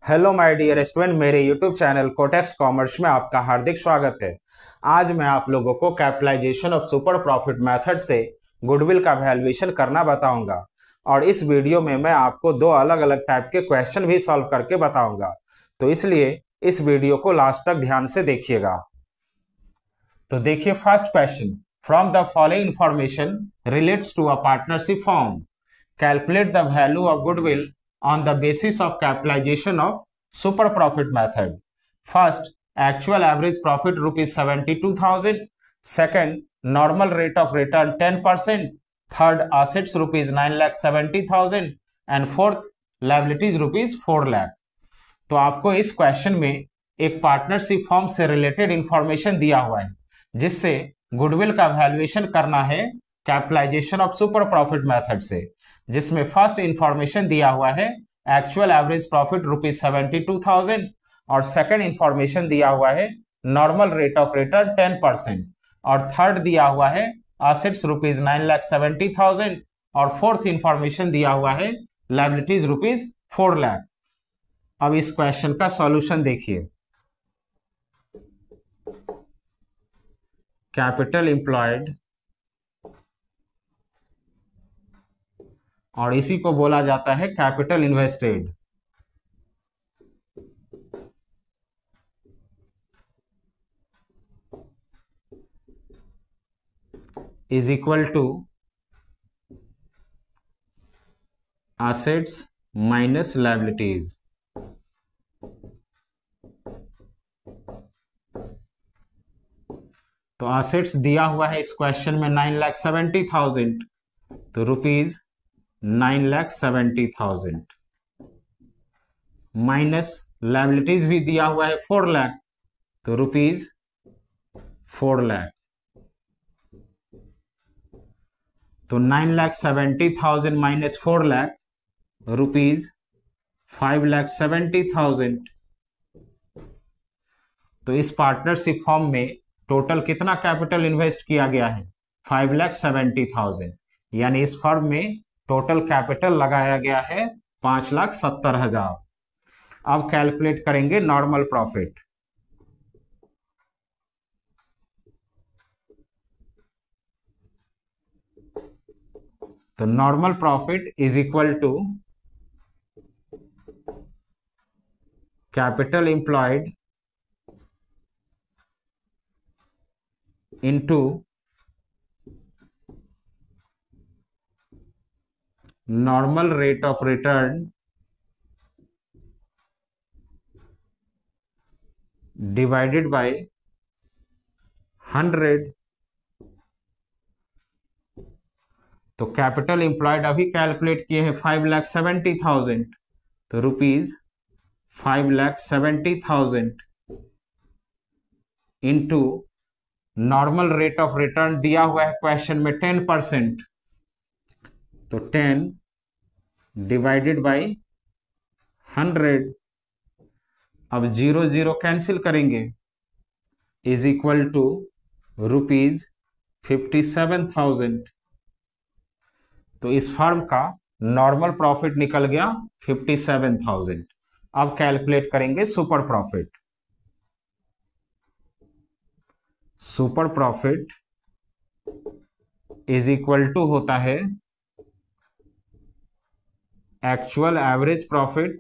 Hello my dear student, मेरे YouTube channel cortex commerce में आपका हार्दिक स्वागत है। आज मैं आप लोगों को capitalisation of super profit method से गुडविल का वैल्यूएशन करना बताऊंगा और इस वीडियो में मैं आपको दो अलग अलग टाइप के क्वेश्चन भी सॉल्व करके बताऊंगा, तो इसलिए इस वीडियो को लास्ट तक ध्यान से देखिएगा। तो देखिए, first question, from the following information relates to a partnership firm, calculate the value of goodwill on the basis of capitalization of super profit method. First, actual average profit rupees 72,000. Second, normal rate of return 10%. Third, assets rupees 9,70,000 and fourth, liabilities rupees 4 lakh. तो आपको इस question में एक partnership firm से related information दिया हुआ है जिससे गुडविल का वैल्यूएशन करना है capitalisation of super profit method से, जिसमें फर्स्ट इंफॉर्मेशन दिया हुआ है एक्चुअल एवरेज प्रॉफिट रुपीज 72,000 और सेकंड इंफॉर्मेशन दिया हुआ है नॉर्मल रेट ऑफ रिटर्न 10% और थर्ड दिया हुआ है असेट्स रुपीज 9,70,000 और फोर्थ इंफॉर्मेशन दिया हुआ है लायबिलिटीज रुपीज 4 लाख। अब इस क्वेश्चन का सॉल्यूशन देखिए। कैपिटल एम्प्लॉयड और इसी को बोला जाता है capital invested is equal to assets minus liabilities. तो एसेट्स दिया हुआ है इस क्वेश्चन में 9,70,000, तो रुपीज 9,70,000 माइनस लायबिलिटीज भी दिया हुआ है 4 लाख, तो रुपीज 4 लाख। तो 9,70,000 माइनस 4 लाख रुपीज 5,70,000। तो इस पार्टनरशिप फॉर्म में टोटल कितना कैपिटल इन्वेस्ट किया गया है? 5,70,000, यानी इस फर्म में टोटल कैपिटल लगाया गया है 5,70,000। अब कैलकुलेट करेंगे नॉर्मल प्रॉफिट। तो normal profit is equal to capital employed into normal rate of return divided by 100। तो कैपिटल एम्प्लॉयड अभी कैलकुलेट किए हैं 5,70,000, तो rupees 5,70,000 into normal rate of return दिया हुआ है क्वेश्चन में 10%, तो 10 डिवाइडेड बाय 100। अब 0 0 कैंसिल करेंगे, इज इक्वल टू रुपीज 57,000। तो इस फर्म का नॉर्मल प्रॉफिट निकल गया 57,000। अब कैलकुलेट करेंगे super profit. Super profit is equal to होता है actual average profit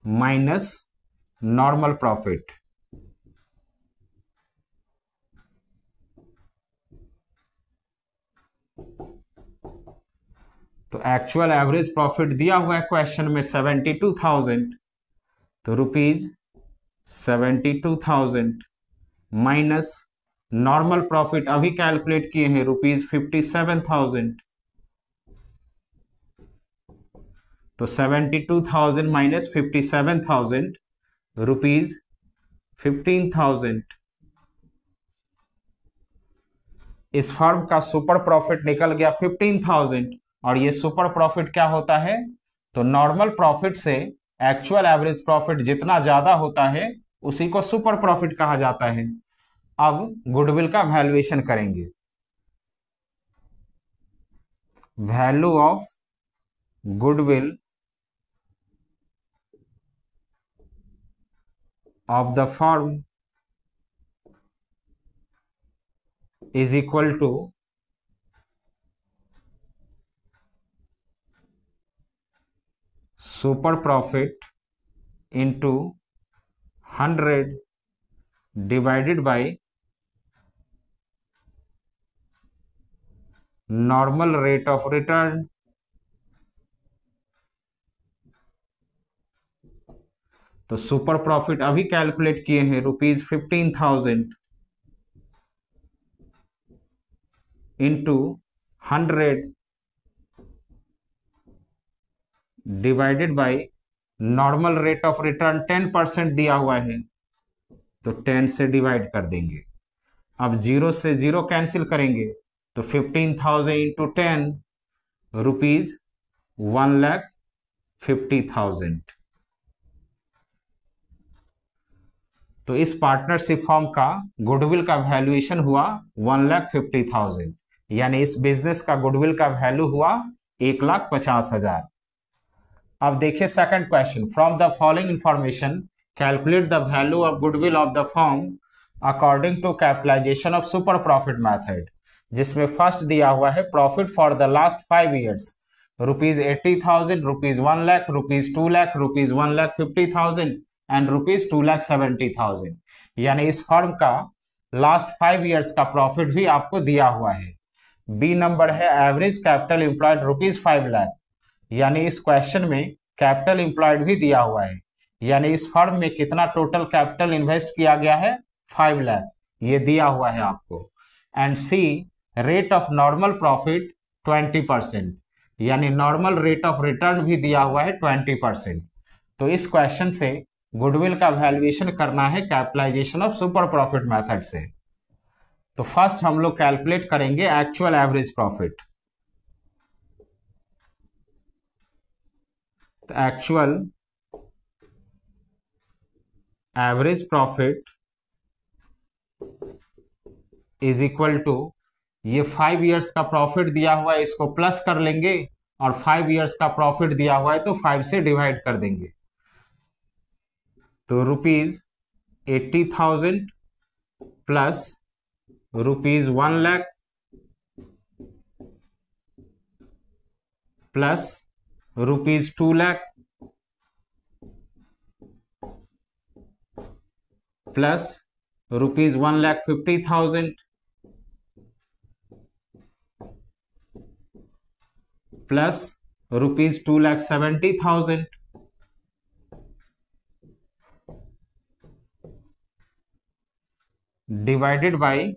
minus normal profit. तो एक्चुअल एवरेज प्रॉफिट दिया हुआ है क्वेश्चन में 72,000, तो रुपीज 72,000 माइनस नॉर्मल प्रॉफिट अभी कैलकुलेट किए हैं रुपीज 57,000। तो 72,000 माइनस 57,000 रुपीज 15,000। इस फर्म का सुपर प्रॉफिट निकल गया 15,000 और ये सुपर प्रॉफिट क्या होता है? तो नॉर्मल प्रॉफिट से एक्चुअल एवरेज प्रॉफिट जितना ज्यादा होता है उसी को सुपर प्रॉफिट कहा जाता है। अब गुडविल का वैल्यूएशन करेंगे। Value of goodwill of the firm is equal to super profit into 100 divided by normal rate of return. तो सुपर प्रॉफिट अभी कैलकुलेट किए हैं ₹15,000 into 100 divided by normal rate of return 10% दिया हुआ है, तो 10 से डिवाइड कर देंगे। अब 0 से 0 कैंसिल करेंगे, तो 15,000 इंटू 10 रुपीज 1,50,000। तो इस पार्टनरशिप फॉर्म का गुडविल का वैल्यूएशन हुआ 1,50,000, यानी इस बिजनेस का गुडविल का वैल्यू हुआ 1,50,000। अब देखिए second question, from the following information calculate the value of goodwill of the firm according to capitalisation of super profit method, जिसमें फर्स्ट दिया हुआ है profit for the last 5 years ₹80,000, ₹1 lakh, ₹2 lakh, ₹1,50,000 and ₹2,70,000। यानी इस फर्म का लास्ट 5 ईयर्स का profit भी आपको दिया हुआ है। बी नंबर है एवरेज कैपिटल एम्प्लॉयड ₹5 लाख, यानी इस क्वेश्चन में कैपिटल एम्प्लॉयड भी दिया हुआ है, यानी इस फर्म में कितना टोटल कैपिटल इन्वेस्ट किया गया है 5 लाख, ये दिया हुआ है आपको। And C rate of normal profit 20%, यानी नॉर्मल रेट ऑफ रिटर्न भी दिया हुआ है 20%। तो इस क्वेश्चन से गुडविल का वैल्यूएशन करना है capitalisation of super profit method से। तो फर्स्ट हम लोग कैलकुलेट करेंगे एक्चुअल एवरेज प्रॉफिट। तो actual average profit is equal to, ये 5 ईयर्स का प्रॉफिट दिया हुआ है, इसको प्लस कर लेंगे, और 5 ईयर्स का प्रॉफिट दिया हुआ है तो 5 से डिवाइड कर देंगे। तो ₹80,000 plus ₹1 lakh plus ₹2 lakh plus ₹1,50,000 plus ₹2,70,000 divided by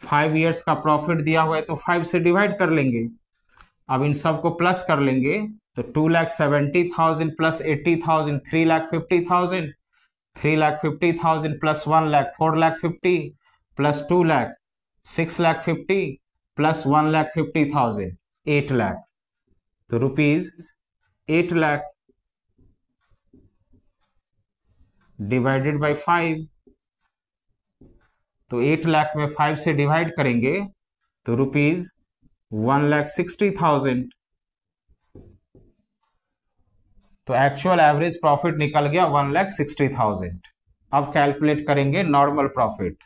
5 years का प्रॉफिट दिया हुआ है तो 5 से डिवाइड कर लेंगे। अब इन सबको प्लस कर लेंगे, तो 2,70,000 plus 80,000 3,50,000, 3,50,000 plus 1 lakh 4,50,000 plus 2 lakh 6,50,000 plus 1,50,000 8 lakh. तो ₹8 लाख डिवाइडेड बाय 5, तो 8 लाख में 5 से डिवाइड करेंगे तो ₹1,60,000। तो एक्चुअल एवरेज प्रॉफिट निकल गया 1,60,000। अब कैलकुलेट करेंगे normal profit.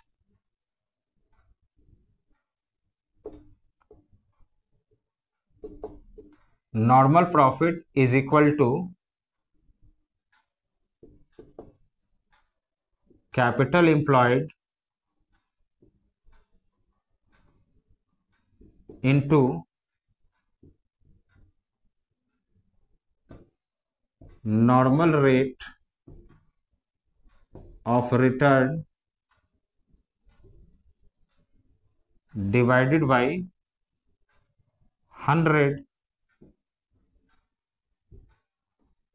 Normal profit is equal to capital employed into normal rate of return divided by 100।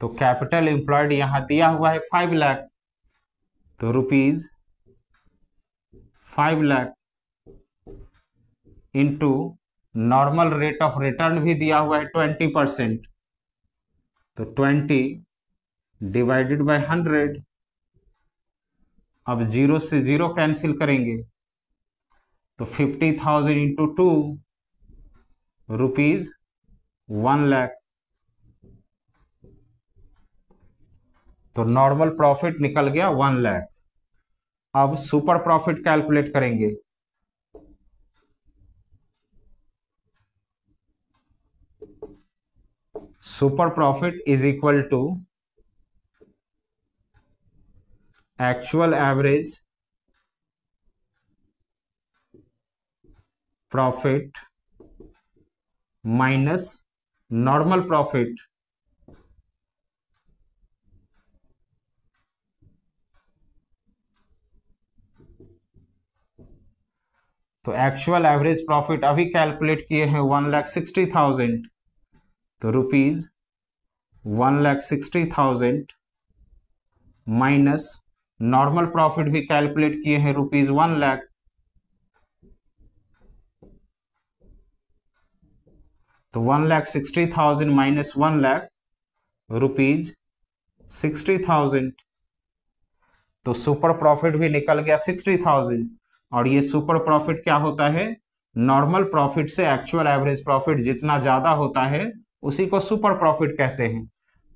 तो कैपिटल एम्प्लॉयड यहां दिया हुआ है 5 लाख, तो ₹5 lakh into normal rate of return भी दिया हुआ है 20%, तो 20 डिवाइडेड बाय 100। अब 0 से 0 कैंसिल करेंगे, तो 50,000 इंटू 2 रुपीज 1,00,000। तो नॉर्मल प्रॉफिट निकल गया 1,00,000। अब सुपर प्रॉफिट कैलकुलेट करेंगे। Super profit is equal to actual average profit minus normal profit तो एक्चुअल एवरेज प्रॉफिट अभी कैलकुलेट किए हैं 1,60,000। तो रुपीज 1,60,000 माइनस नॉर्मल प्रॉफिट भी कैलकुलेट किए हैं रुपीज 1,00,000। तो 1,60,000 माइनस 1,00,000 रुपीज 60,000। तो सुपर प्रॉफिट भी निकल गया 60,000। और ये सुपर प्रॉफिट क्या होता है? नॉर्मल प्रॉफिट से एक्चुअल एवरेज प्रॉफिट जितना ज्यादा होता है उसी को सुपर प्रॉफिट कहते हैं।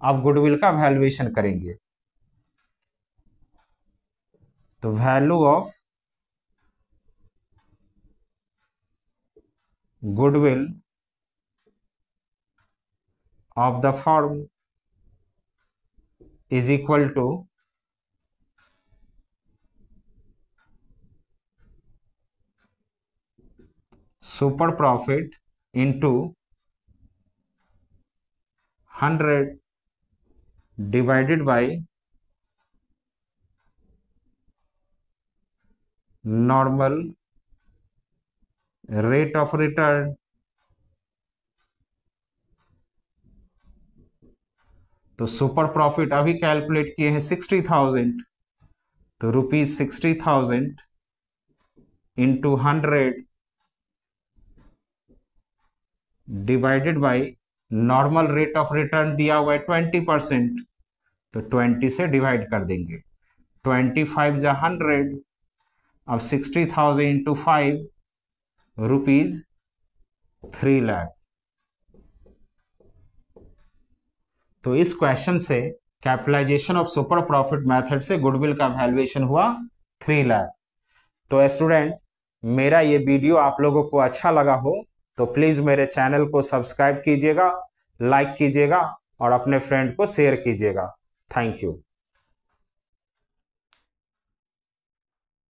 अब गुडविल का वैल्यूएशन करेंगे। तो value of goodwill of the firm is equal to super profit into 100 divided by normal rate of return. तो सुपर प्रॉफिट अभी कैलकुलेट किए हैं 60,000। तो rupees 60,000 into 100 divided by normal rate of return दिया हुआ है 20%। तो 20 से डिवाइड कर देंगे। 25 जा 100। अब 60,000 इंटू 5 रुपीज 3,00,000। तो इस क्वेश्चन से capitalisation of super profit method से गुडविल का वैल्यूएशन हुआ 3,00,000। तो स्टूडेंट, मेरा ये वीडियो आप लोगों को अच्छा लगा हो तो प्लीज मेरे चैनल को सब्सक्राइब कीजिएगा, लाइक कीजिएगा और अपने फ्रेंड को शेयर कीजिएगा। Thank you.